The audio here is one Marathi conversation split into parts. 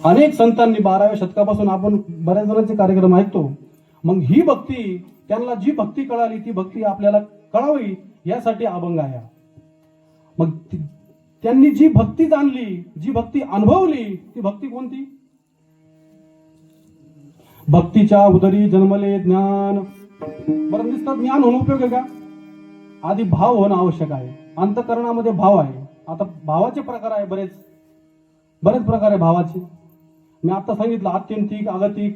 अनेक संतांनी 12व्या शतकापासून आपण बऱ्याच जणांचे कार्यक्रम ऐकतो. मग ही भक्ती, त्यांना जी भक्ती कळाली ती भक्ती आपल्याला कळावी यासाठी अभंग आहे. मग त्यांनी जी भक्ती जाणली, जी भक्ती अनुभवली, ती भक्ती कोणती? भक्तीच्या उदरी जन्मले ज्ञान. बरं, नुसतं ज्ञान होणं उपयोग आहे का? आधी भाव होणं आवश्यक आहे. अंतःकरणामध्ये भाव आहे. आता भावाचे प्रकार आहे, बरेच प्रकार आहे भावाचे. मी आता सांगितलं आत्यंतिक, आगतिक.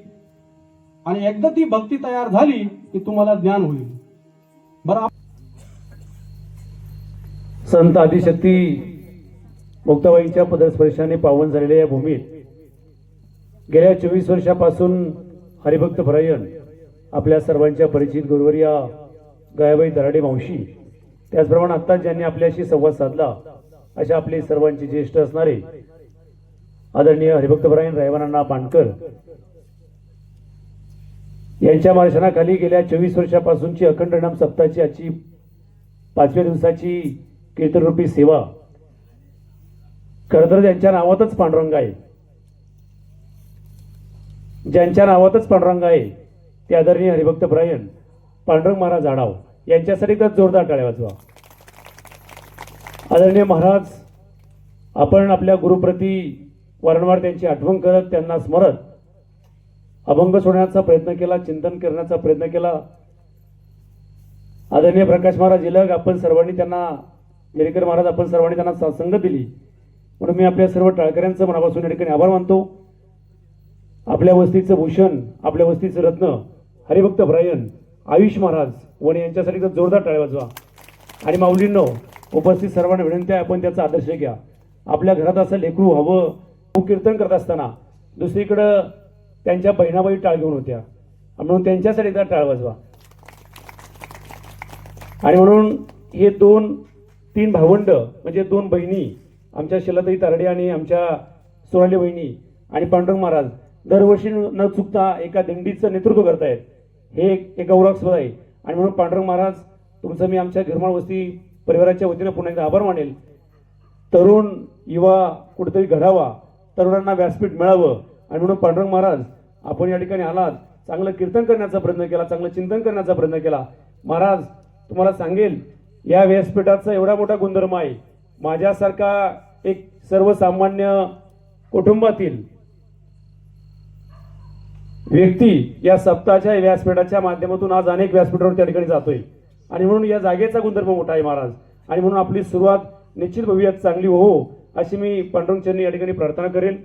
आणि एकदा ती भक्ती तयार झाली की तुम्हाला ज्ञान होईल. बरं, संत आदिशक्ती मुक्ताबाईंच्या पदस्पर्शाने पावन झालेल्या या भूमीत गेल्या 24 वर्षापासून हरिभक्त परायण आपल्या सर्वांच्या परिचित गुरुवर्या गयाबाई दराडे मावशी, त्याचप्रमाणे आता ज्यांनी आपल्याशी संवाद साधला अशा आपले सर्वांचे ज्येष्ठ असणारे आदरणीय हरिभक्त परायण रायवानांना पाणकर यांच्या मार्गदर्शनाखाली गेल्या 24 वर्षापासूनची अखंड नाम सप्ताहाची आजची 5व्या दिवसाची कीर्तनरूपी सेवा खरं तर ज्यांच्या नावातच पांडुरंग आहे, ज्यांच्या नावातच पांडुरंग आहे ते आदरणीय हरिभक्त परायण पांडुरंग महाराज आढाव यांच्यासाठी तर जोरदार टाळ्या वाजवा. आदरणीय महाराज, आपण आपल्या गुरुप्रती वारंवार त्यांची आठवण करत त्यांना स्मरत अभंग सोडण्याचा प्रयत्न केला, चिंतन करण्याचा प्रयत्न केला. आदरणीय प्रकाश महाराज इलग आपण सर्वांनी त्यांना, जेरेकर महाराज आपण सर्वांनी त्यांना साथसंगत दिली, म्हणून मी आपल्या सर्व टाळकऱ्यांचं मनापासून या ठिकाणी आभार मानतो. आपल्या वस्तीचं भूषण, आपल्या वस्तीचं रत्न हरिभक्त परायण आयुष महाराज वणे यांच्यासाठी तर जोरदार टाळ्या वाजवा. आणि माऊलींनो, उपस्थित सर्वांना विनंती आहे, आपण त्याचा आदर्श घ्या. आपल्या घरात असं लेकरू हवं. कीर्तन करत असताना दुसरीकडं त्यांच्या बहिणाबाई टाळ घेऊन होत्या, म्हणून त्यांच्यासाठी एकदा टाळ वाजवा. आणि म्हणून हे 2-3 भावंड म्हणजे 2 बहिणी, आमच्या शिलाताई तारडे आणि आमच्या सोनाली बहिणी आणि पांडुरंग महाराज दरवर्षी न चुकता एका दिंडीचं नेतृत्व करतायत. हे एक गौरवास्पद आहे. आणि म्हणून पांडुरंग महाराज, तुमचं मी आमच्या गिरमाळ वस्ती परिवाराच्या वतीनं पुन्हा एकदा आभार मानेल. तरुण युवा कुठेतरी घडावा, तरुणांना व्यासपीठ मिळावं. आणि म्हणून पांडुरंग महाराज, आपण या ठिकाणी आलात, चांगलं कीर्तन करण्याचा प्रयत्न केला, चांगलं चिंतन करण्याचा प्रयत्न केला. महाराज, तुम्हाला सांगेल, या व्यासपीठाचा एवढा मोठा गुणधर्म आहे. माझ्यासारखा एक सर्वसामान्य कुटुंबातील व्यक्ती या सप्ताहाच्या व्यासपीठाच्या माध्यमातून आज अनेक व्यासपीठावर त्या ठिकाणी जातोय. आणि म्हणून या जागेचा गुणधर्म मोठा आहे महाराज. आणि म्हणून आपली सुरुवात निश्चित भविष्यात चांगली हो, अशी मी पांडुरंग चरणी या ठिकाणी प्रार्थना करेन.